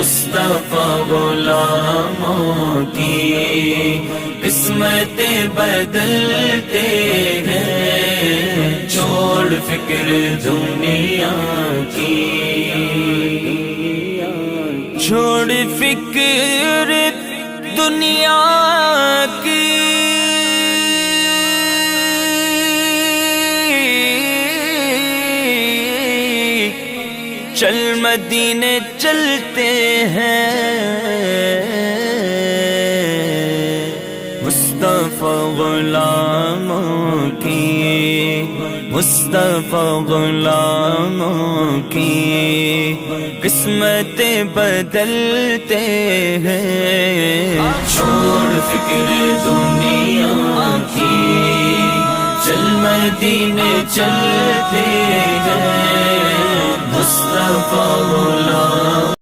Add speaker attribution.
Speaker 1: मुस्तफा गुलामों की किस्मतें बदलते हैं, छोड़ फिक्र दुनिया की, छोड़ फिक्र दुनिया की। चल मदीने चलते हैं, मुस्तफा गुलामों की, मुस्तफा गुलामों की किस्मतें बदलते हैं, छोड़ फिक्र दुनिया की। चल मदीने चलते हैं, मुस्तफा गुलाम।